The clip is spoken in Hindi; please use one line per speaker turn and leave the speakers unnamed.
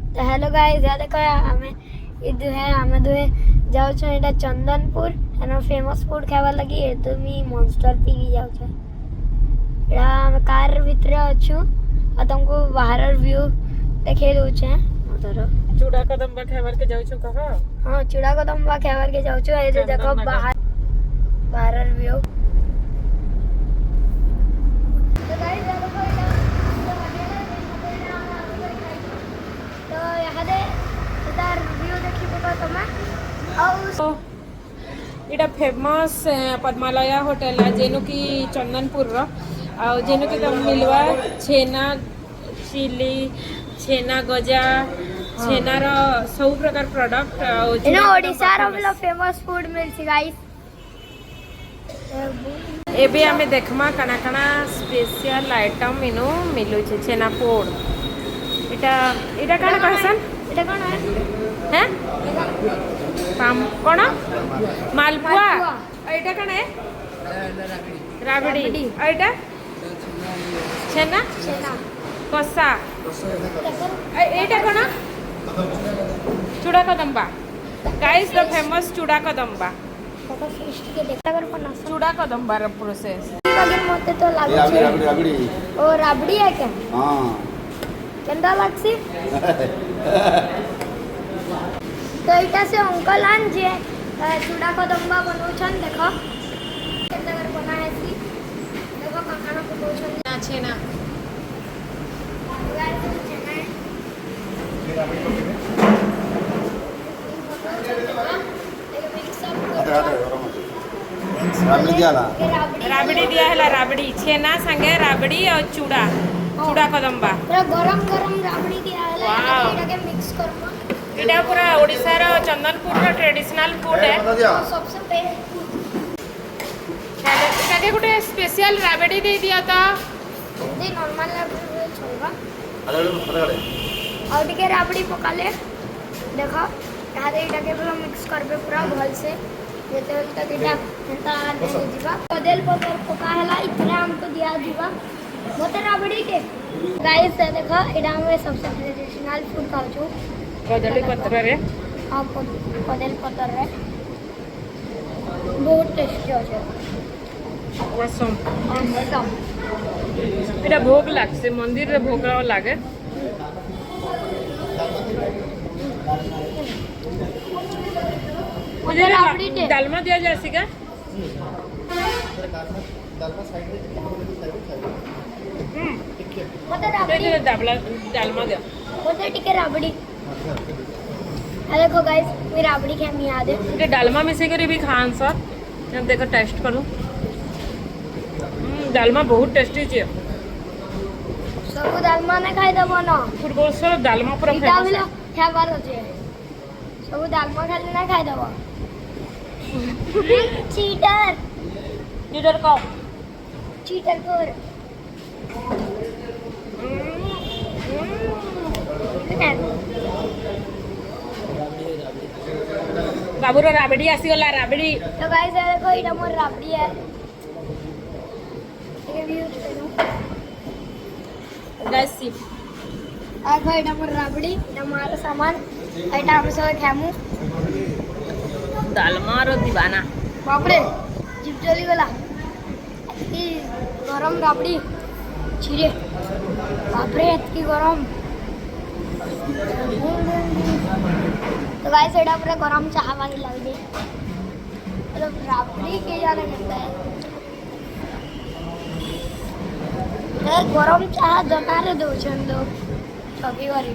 तो हेलो गाइस या देखो हमें हमें दुहे जाऊ छो एटा चंदनपुर एनो फेमस फूड खावा लगी है तो मी मॉन्स्टर पी जाऊ छो एटा हम कार भितर अछु आ तुमको बाहर व्यू देखे दउ छे उधर
चूड़ा कदम खाइबार के जाऊ छो कहा।
हां चूड़ा कदम खाइबार के जाऊ छो ए देखो बाहर व्यू तो गाइस देखो
इटा फेमस पद्मालया होटल है जेनु की चंदनपुर रो जेनु की तुम मिलवा छेना चिली छेना गजा छेना रो सब प्रकार प्रोडक्ट
इन ओडिसा रो मतलब फेमस फूड मिलसी गाइस
एबे हमें देखमा कना कना स्पेशल आइटम इनु मिलु छे छेना पोड़ इटा इटा काना कहसन
एटा कोन है
हैं पाम कोन मालपुआ एटा कने राबड़ी एटा छेना
छेना
कसा एटा कोन चूड़ा कदम्बा गाइस द फेमस चूड़ा कदम्बा चूड़ा कदम्बा र प्रोसेस
मते तो लागै
राबड़ी
ओ राबड़ी है क्या
हां
केंदा लागसी तो इटा से अंकल आन जे चूड़ा कदम्बा बनौछन देखो केंदा कर बना है सी देखो काकाना बनौछन
ना छेना
राबड़ी दियाला
राबड़ी दिया है राबड़ी छेना संगे राबड़ी और चूड़ा चूड़ा कदम्बा
पूरा गरम गरम राबड़ी दिया है
वाओ।
एटा के मिक्स करना
इटा पूरा ओडिसा रो चंदनपुर रो ट्रेडिशनल फूड है
सबसे बेस्ट
इटा के गुटे स्पेशल राबड़ी दे दिया था
दे नॉर्मल राबड़ी चलबा
अरे
और टिके राबड़ी पकाले देखो यहाँ दे इटा के पूरा मिक्स करबे पूरा भल से जेते तक इटा हेता दे दिबा कदेल पकर पका हैला इतना हमको दिया दिबा मोते राबड़ी के गाइस देखो इटा में सबसे ट्रेडिशनल फूड खाऊ छु
कदली पत्र रे
हां कदेल पतर रे बहुत टेस्टी होছে
कसम
एकदम
इटा भोग लागसे मंदिर रे भोग लागे मुझे
राबड़ी दे
डालमा दिया जासी का
मोते राबड़ी
डालमा दिया
मोते टिके राबड़ी देखो गाइस मैं राबड़ी के हम याद है
ये डालमा मिसे कर भी खान सर जब देखो टेस्ट करो डालमा बहुत टेस्टी छे
सब दालमा ने खाई दबो ना
फुटबॉल सर डालमा पूरा
इटा
फेमस
बिलो खाबार होचे सब दालमा खाली ना खाई दबो चीटर
लीडर का
चीटर कर
बाबू रो राबड़ी आसी गला राबड़ी
तो गाइस देखो इटा मोर राबड़ी है ये भी यूज करूं
गाइस सी
देखो इटा मोर राबड़ी इटा मार सामान इटा हम सब खामु
डालमा रो दीवाना
बाप रे जीप चली गला ई गरम राबड़ी छिरे बाप रे इतनी गरम तो गाइस एडा पूरा गरम चाह वाली लग गई मतलब राबड़ी के जाने मिलता है गरम चाह जनारे दो छन दो छबी वाली